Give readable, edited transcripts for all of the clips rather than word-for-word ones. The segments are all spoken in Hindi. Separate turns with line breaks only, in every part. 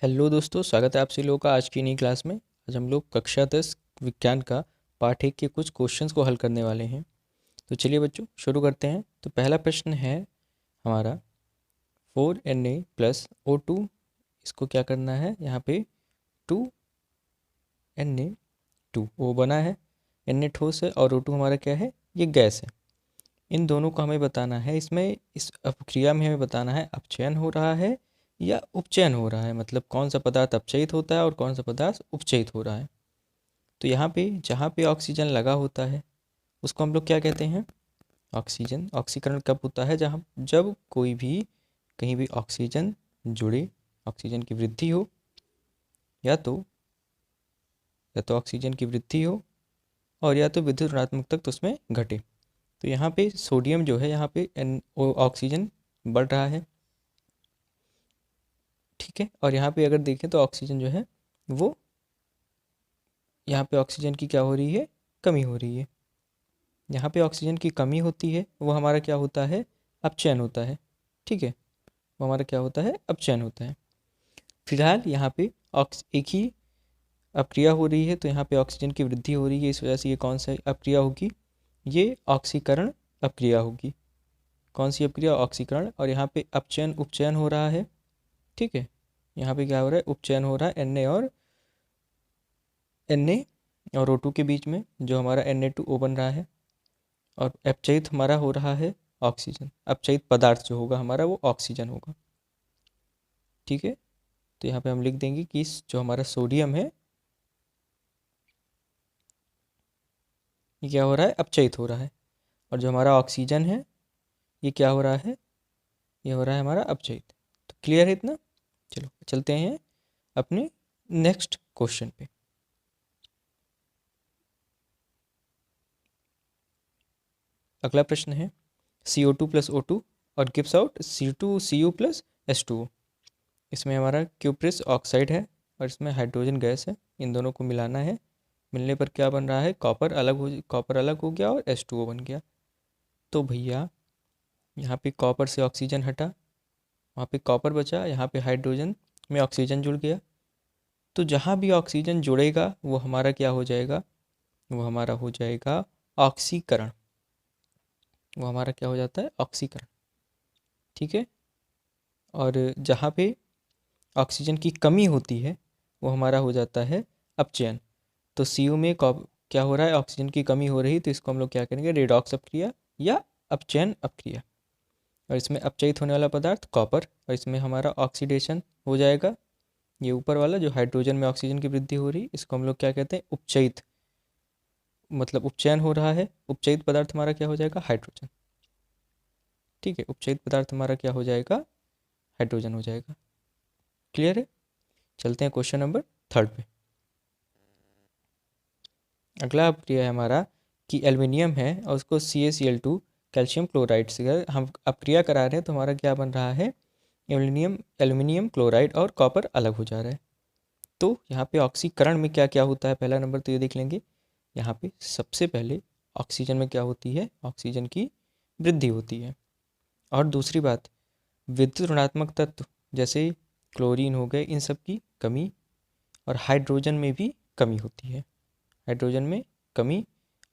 हेलो दोस्तों, स्वागत है आप सभी लोगों का आज की नई क्लास में। आज हम लोग कक्षा 10 विज्ञान का पाठ 1 के कुछ क्वेश्चंस को हल करने वाले हैं। तो चलिए बच्चों शुरू करते हैं। तो पहला प्रश्न है हमारा 4Na+O2। इसको क्या करना है, यहाँ पे 2Na2 O बना है, Na ठोस है और O2 हमारा क्या है, ये गैस है। इन दोनों को हमें बताना है, इसमें इस अपक्रिया में हमें बताना है अपचयन हो रहा है या उपचयन हो रहा है, मतलब कौन सा पदार्थ अपचयित होता है और कौन सा पदार्थ उपचयित हो रहा है। तो यहाँ पे जहाँ पे ऑक्सीजन लगा होता है उसको हम लोग क्या कहते हैं, ऑक्सीजन। ऑक्सीकरण कब होता है, जहाँ जब कोई भी कहीं भी ऑक्सीजन जुड़े, ऑक्सीजन की वृद्धि हो या तो ऑक्सीजन की वृद्धि हो और या तो विद्युत ऋणात्मक तत्व उसमें घटे। तो यहाँ पे सोडियम जो है, यहाँ पे ऑक्सीजन बढ़ रहा है, ठीक है। और यहाँ पे अगर देखें तो ऑक्सीजन जो है वो, यहाँ पे ऑक्सीजन की क्या हो रही है, कमी हो रही है। यहाँ पे ऑक्सीजन की कमी होती है, वो हमारा क्या होता है, अपचयन होता है, ठीक है। वो हमारा क्या होता है, अपचयन होता है। फिलहाल यहाँ पे एक ही अपक्रिया हो रही है, तो यहाँ पे ऑक्सीजन की वृद्धि हो रही है, इस वजह से ये कौन सा अपक्रिया होगी, ये ऑक्सीकरण अपक्रिया होगी। कौन सी अपक्रिया, ऑक्सीकरण। और यहाँ पे अपचयन उपचयन हो रहा है, ठीक है। यहाँ पे क्या हो रहा है, उपचयन हो रहा है Na और O2 के बीच में, जो हमारा Na2O बन रहा है। और अपचयित हमारा हो रहा है ऑक्सीजन। अपचयित पदार्थ जो होगा हमारा वो ऑक्सीजन होगा, ठीक है। तो यहाँ पे हम लिख देंगे कि जो हमारा सोडियम है ये क्या हो रहा है, अपचयित हो रहा है। और जो हमारा ऑक्सीजन है ये क्या हो रहा है, ये हो रहा है हमारा अपचयित। तो क्लियर है इतना। चलो चलते हैं अपने नेक्स्ट क्वेश्चन पे। अगला प्रश्न है CO2+O2 और गिव्स आउट C2Cu+H2O। इसमें हमारा क्यूप्रिस ऑक्साइड है और इसमें हाइड्रोजन गैस है। इन दोनों को मिलाना है, मिलने पर क्या बन रहा है, कॉपर अलग हो गया और H2O बन गया। तो भैया यहाँ पे कॉपर से ऑक्सीजन हटा, वहाँ पे कॉपर बचा, यहाँ पे हाइड्रोजन में ऑक्सीजन जुड़ गया। तो जहाँ भी ऑक्सीजन जुड़ेगा वो हमारा क्या हो जाएगा, वो हमारा हो जाएगा ऑक्सीकरण। वो हमारा क्या हो जाता है, ऑक्सीकरण, ठीक है। और जहाँ पे ऑक्सीजन की कमी होती है वो हमारा हो जाता है अपचयन। तो Cu में क्या हो रहा है, ऑक्सीजन की कमी हो रही है, तो इसको हम लोग क्या करेंगे, रेडॉक्स अपक्रिया या अपचयन अपक्रिया। और इसमें अपचयित होने वाला पदार्थ कॉपर, और इसमें हमारा ऑक्सीडेशन हो जाएगा। ये ऊपर वाला जो हाइड्रोजन में ऑक्सीजन की वृद्धि हो रही, इसको हम लोग क्या कहते हैं, उपचयित, मतलब उपचयन हो रहा है। उपचयित पदार्थ हमारा क्या हो जाएगा, हाइड्रोजन, ठीक है। उपचयित पदार्थ हमारा क्या हो जाएगा, हाइड्रोजन हो जाएगा। क्लियर है। चलते हैं क्वेश्चन नंबर 3 पे। अगला अपक्रिया है हमारा कि एल्युमिनियम है और उसको CaCl2 कैल्शियम क्लोराइड से अगर हम अपक्रिया करा रहे हैं तो हमारा क्या बन रहा है, एल्युमिनियम क्लोराइड और कॉपर अलग हो जा रहा है। तो यहाँ पे ऑक्सीकरण में क्या क्या होता है, पहला नंबर तो ये देख लेंगे। यहाँ पे सबसे पहले ऑक्सीजन में क्या होती है, ऑक्सीजन की वृद्धि होती है। और दूसरी बात, विद्युत ऋणात्मक तत्व जैसे क्लोरीन हो गए, इन सब की कमी। और हाइड्रोजन में भी कमी होती है, हाइड्रोजन में कमी।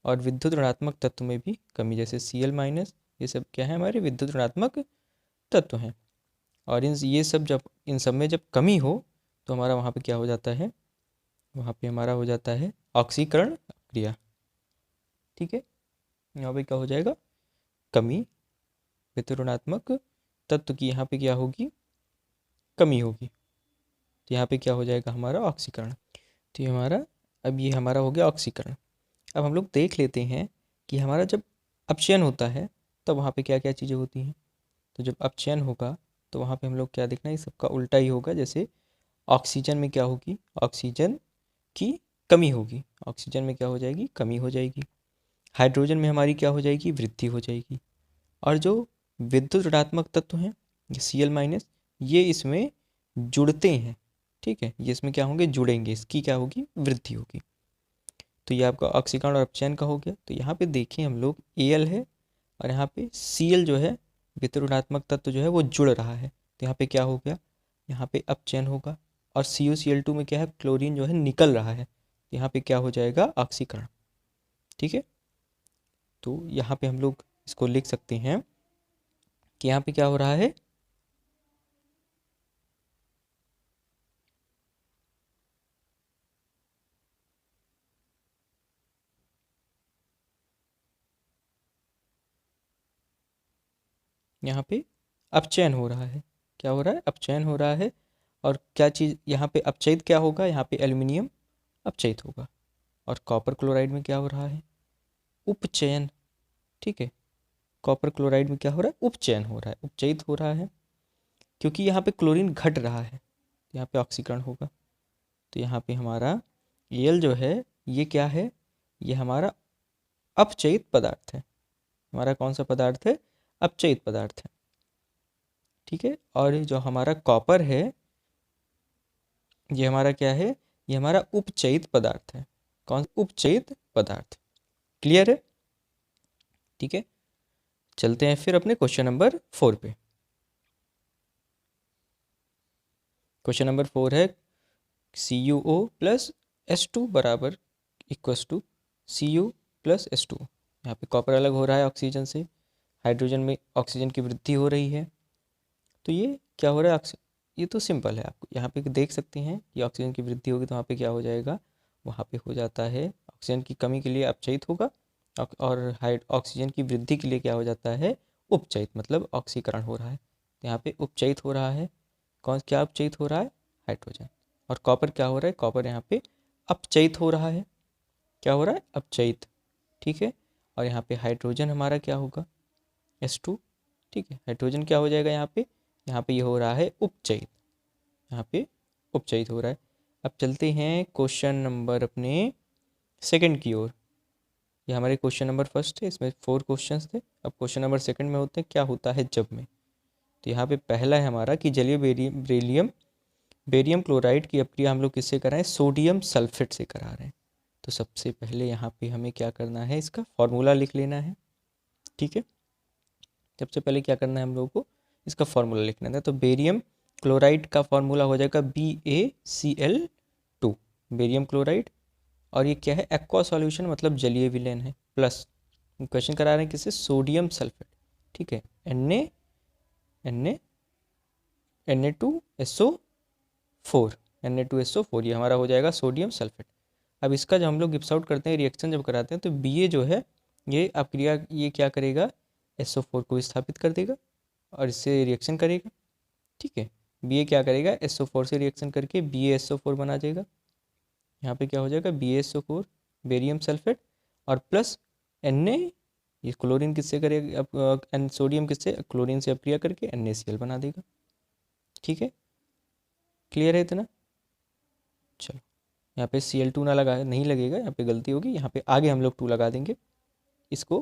और विद्युत ऋणात्मक तत्व में भी कमी, जैसे Cl-, ये सब क्या है, हमारे विद्युत ऋणात्मक तत्व हैं। और इन सब में जब कमी हो तो हमारा वहाँ पे क्या हो जाता है, वहाँ पे हमारा हो जाता है ऑक्सीकरण क्रिया, ठीक है। यहाँ पे क्या हो जाएगा, कमी, विद्युत ऋणात्मक तत्व की यहाँ पे क्या होगी, कमी होगी। तो यहाँ पे क्या हो जाएगा, हमारा ऑक्सीकरण। तो ये हमारा, अब ये हमारा हो गया ऑक्सीकरण। अब हम लोग देख लेते हैं कि हमारा जब अपचयन होता है तो वहाँ पे क्या क्या चीज़ें होती हैं। तो जब अपचयन होगा तो वहाँ पे हम लोग क्या देखना है, सबका उल्टा ही होगा। जैसे ऑक्सीजन में क्या होगी, ऑक्सीजन की कमी होगी, ऑक्सीजन में क्या हो जाएगी, कमी हो जाएगी। हाइड्रोजन में हमारी क्या हो जाएगी, वृद्धि हो जाएगी। और जो विद्युत ऋणात्मक तत्व हैं Cl-, ये इसमें जुड़ते हैं, ठीक है। ये इसमें क्या होंगे, जुड़ेंगे, इसकी क्या होगी, वृद्धि होगी। तो ये आपका ऑक्सीकरण और अपचयन का हो गया। तो यहाँ पे देखें हम लोग Al है और यहाँ पे Cl जो है, विद्युत ऋणात्मक तत्व जो है वो जुड़ रहा है। तो यहाँ पे क्या हो गया, यहाँ पे अपचयन होगा और CuCl2 में क्या है, क्लोरीन जो है निकल रहा है, यहाँ पे क्या हो जाएगा, ऑक्सीकरण। ठीक है, तो यहाँ पे हम लोग इसको लिख सकते हैं कि यहाँ पे क्या हो रहा है, यहाँ पे अपचयन हो रहा है। क्या हो रहा है, अपचयन हो रहा है। और क्या चीज़ यहाँ पे अपचयित क्या होगा, यहाँ पे एल्युमिनियम अपचयित होगा। और कॉपर क्लोराइड में क्या हो रहा है, उपचयन। ठीक है, कॉपर क्लोराइड में क्या हो रहा है, उपचयन हो रहा है, उपचयित हो रहा है, क्योंकि यहाँ पे क्लोरीन घट रहा है, यहाँ पे ऑक्सीकरण होगा। तो यहाँ पे हमारा एल जो है ये क्या है, ये हमारा अपचयित पदार्थ है। हमारा कौन सा पदार्थ है, अपचयित पदार्थ है। ठीक है, और जो हमारा कॉपर है ये हमारा क्या है, ये हमारा उपचयित पदार्थ है। कौन, उपचयित पदार्थ। क्लियर है। ठीक है, चलते हैं फिर अपने क्वेश्चन नंबर 4 पे। क्वेश्चन नंबर 4 है CuO प्लस H2 बराबर equals to Cu plus H2। यहाँ पे कॉपर अलग हो रहा है ऑक्सीजन से, हाइड्रोजन में ऑक्सीजन की वृद्धि हो रही है। तो ये क्या हो रहा है, ये तो सिंपल है, आपको यहाँ पे देख सकते हैं कि ऑक्सीजन की वृद्धि होगी तो वहाँ पे क्या हो जाएगा, वहाँ पे हो जाता है ऑक्सीजन की कमी के लिए अपचयित होगा, और हाइड ऑक्सीजन की वृद्धि के लिए क्या हो जाता है, उपचयित, मतलब ऑक्सीकरण हो रहा है। तो यहाँ पे उपचयित हो रहा है, कौन क्या उपचयित हो रहा है, हाइड्रोजन। और कॉपर क्या हो रहा है, कॉपर यहाँ पे अपचयित हो रहा है। क्या हो रहा है, अपचयित। ठीक है, और यहाँ पे हाइड्रोजन हमारा क्या होगा, H2। ठीक है, हाइड्रोजन क्या हो जाएगा यहाँ पे ये हो रहा है उपचयित, यहाँ पे उपचयित हो रहा है। अब चलते हैं क्वेश्चन नंबर अपने सेकंड की ओर। ये हमारे क्वेश्चन नंबर फर्स्ट है, इसमें 4 क्वेश्चंस थे। अब क्वेश्चन नंबर सेकंड में होते हैं क्या होता है जब में। तो यहाँ पे पहला है हमारा कि जलीय बेरियम क्लोराइड की अपक्रिया हम लोग किससे कराएं, सोडियम सल्फेट से करा रहे हैं। तो सबसे पहले यहाँ पे हमें क्या करना है, इसका फॉर्मूला लिख लेना है। ठीक है, सबसे पहले क्या करना है हम लोगों को, इसका फॉर्मूला लिखना है। तो बेरियम क्लोराइड का फॉर्मूला हो जाएगा BaCl2, बेरियम क्लोराइड। और ये क्या है, एक्वा सॉल्यूशन, मतलब जलीय विलयन है। प्लस क्वेश्चन करा रहे हैं किससे, सोडियम सल्फेट। ठीक है, Na2SO4, Na2SO4 ये हमारा हो जाएगा सोडियम सल्फेट। अब इसका जब हम लोग गिप्स आउट करते हैं, रिएक्शन जब कराते हैं, तो Ba जो है ये अपक्रिया ये क्या करेगा, SO4 को स्थापित कर देगा और इससे रिएक्शन करेगा। ठीक है, Ba क्या करेगा, SO4 से रिएक्शन करके BaSO4 बना जाएगा। यहाँ पे क्या हो जाएगा, BaSO4 बेरियम सल्फेट, और प्लस Na, ये क्लोरीन किससे करेगा, अब सोडियम किससे, क्लोरीन से अपक्रिया करके NaCl बना देगा। ठीक है, क्लियर है इतना। चलो, यहाँ पे Cl2 ना लगा, नहीं लगेगा, यहाँ पे गलती होगी, यहाँ पे आगे हम लोग 2 लगा देंगे इसको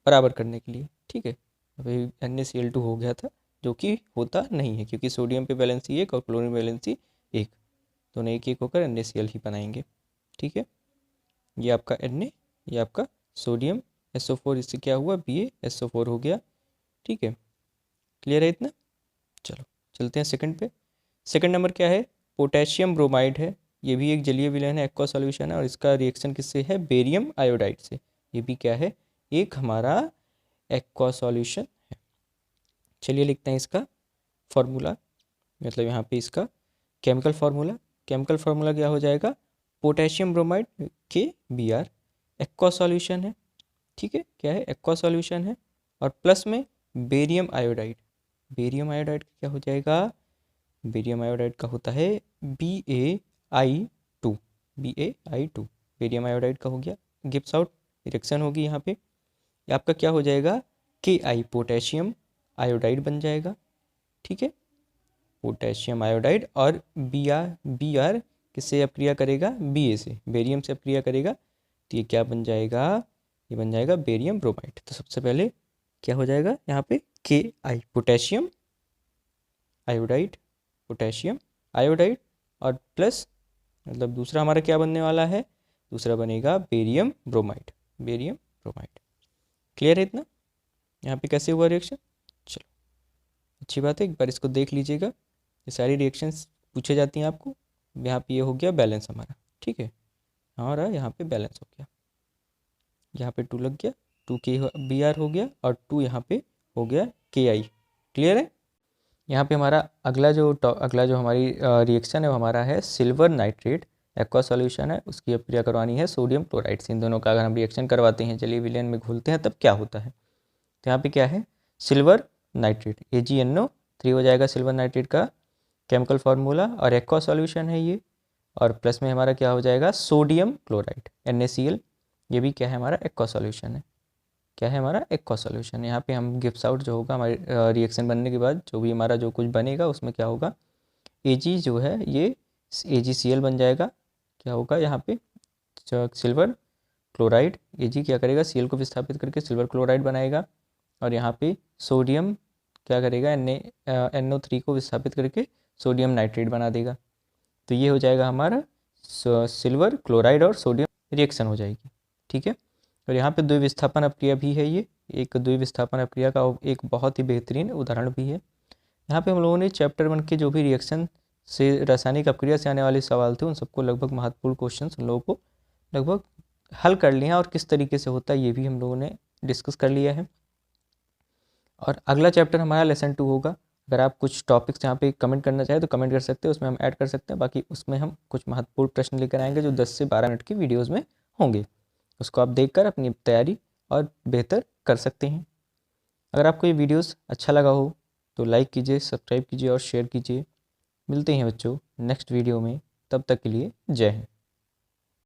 बराबर करने के लिए। ठीक है, अभी NaCl2 हो गया था, जो कि होता नहीं है क्योंकि सोडियम पे वैलेंसी 1 और क्लोरीन वैलेंसी 1, दोनों एक एक होकर NaCl ही बनाएंगे। ठीक है, ये आपका Na, ये आपका सोडियम SO4, इससे क्या हुआ, BaSO4 हो गया। ठीक है, क्लियर है इतना। चलो चलते हैं सेकंड पे। सेकंड नंबर क्या है, पोटेशियम ब्रोमाइड है, ये भी एक जलीय विलयन है, एक्वा सॉल्यूशन है, और इसका रिएक्शन किससे है, बेरियम आयोडाइड से। ये भी क्या है, एक हमारा एक्वा सॉल्यूशन है। चलिए लिखते हैं इसका फॉर्मूला, मतलब यहाँ पे इसका केमिकल फार्मूला क्या हो जाएगा, potassium bromide KBr, aqua solution है। ठीक है, क्या है, एक्वा सॉल्यूशन है, और प्लस में बेरियम आयोडाइड। बेरियम आयोडाइड क्या हो जाएगा, बेरियम आयोडाइड का होता है BaI2, BaI2 बेरियम आयोडाइड का हो गया। गिब्स आउट रिएक्शन होगी यहाँ पे, ये आपका क्या हो जाएगा, Ki पोटेशियम आयोडाइड बन जाएगा। ठीक है, पोटेशियम आयोडाइड, और Br किससे अपक्रिया करेगा, Ba से, बेरियम से अपक्रिया करेगा, तो ये क्या बन जाएगा, ये बन जाएगा बेरियम ब्रोमाइड। तो सबसे पहले क्या हो जाएगा यहाँ पे, Ki पोटेशियम आयोडाइड, और प्लस मतलब दूसरा हमारा क्या बनने वाला है, दूसरा बनेगा बेरियम ब्रोमाइड। क्लियर है इतना, यहाँ पे कैसे हुआ रिएक्शन। चलो अच्छी बात है, एक बार इसको देख लीजिएगा, ये सारी रिएक्शंस पूछे जाती हैं आपको। यहाँ पे ये हो गया बैलेंस हमारा, ठीक है, हमारा यहाँ पे बैलेंस हो गया, यहाँ पे 2 लग गया, 2 के बी आर हो गया और 2 यहाँ पे हो गया के आई। क्लियर है। यहाँ पे हमारा अगला जो हमारी रिएक्शन है वो हमारा है सिल्वर नाइट्रेट एक्वा सॉल्यूशन है, उसकी अभिक्रिया करवानी है सोडियम क्लोराइड से। इन दोनों का अगर हम रिएक्शन करवाते हैं, जलीय विलयन में घोलते हैं, तब क्या होता है। तो यहाँ पे क्या है, सिल्वर नाइट्रेट AgNO3 हो जाएगा सिल्वर नाइट्रेट का केमिकल फार्मूला, और एक्वा सॉल्यूशन है ये, और प्लस में हमारा क्या हो जाएगा सोडियम क्लोराइड NaCl, ये भी क्या है हमारा एक्वा सॉल्यूशन है। क्या है हमारा एक्वा सॉल्यूशन। यहाँ पे हम गिव्स आउट जो होगा हमारे रिएक्शन बनने के बाद जो भी हमारा जो कुछ बनेगा उसमें क्या होगा, Ag जो है ये AgCl बन जाएगा। क्या होगा यहाँ पे सिल्वर क्लोराइड, Ag क्या करेगा Cl को विस्थापित करके सिल्वर क्लोराइड बनाएगा, और यहाँ पे सोडियम क्या करेगा NO3 को विस्थापित करके सोडियम नाइट्रेट बना देगा। तो ये हो जाएगा हमारा सिल्वर क्लोराइड और सोडियम रिएक्शन हो जाएगी, ठीक है। और यहाँ पे द्विविस्थापन अपक्रिया भी है, ये एक द्विविस्थापन अपक्रिया का एक बहुत ही बेहतरीन उदाहरण भी है। यहाँ पे हम लोगों ने चैप्टर 1 के जो भी रिएक्शन से रासायनिक अपक्रिया से आने वाले सवाल थे उन सबको लगभग महत्वपूर्ण क्वेश्चन उन लोगों को लगभग हल कर लिया और किस तरीके से होता है ये भी हम लोगों ने डिस्कस कर लिया है। और अगला चैप्टर हमारा लेसन 2 होगा। अगर आप कुछ टॉपिक्स यहाँ पे कमेंट करना चाहें तो कमेंट कर सकते हैं, उसमें हम ऐड कर सकते हैं। बाकी उसमें हम कुछ महत्वपूर्ण प्रश्न लेकर आएंगे जो 10 से 12 मिनट की वीडियोज़ में होंगे, उसको आप देखकर अपनी तैयारी और बेहतर कर सकते हैं। अगर आपको ये वीडियोस अच्छा लगा हो तो लाइक कीजिए, सब्सक्राइब कीजिए और शेयर कीजिए। मिलते हैं बच्चों नेक्स्ट वीडियो में, तब तक के लिए जय हिंद।